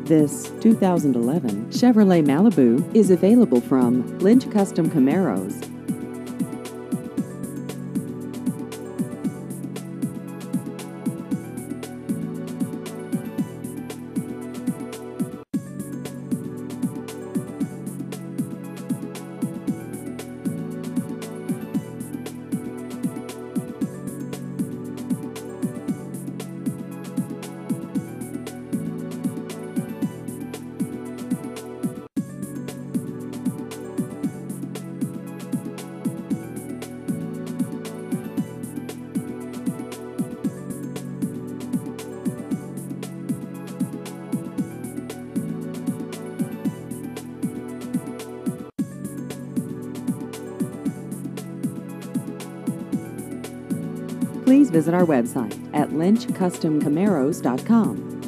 This 2011 Chevrolet Malibu is available from Lynch Custom Camaros. Please visit our website at lynchcustomcamaros.com.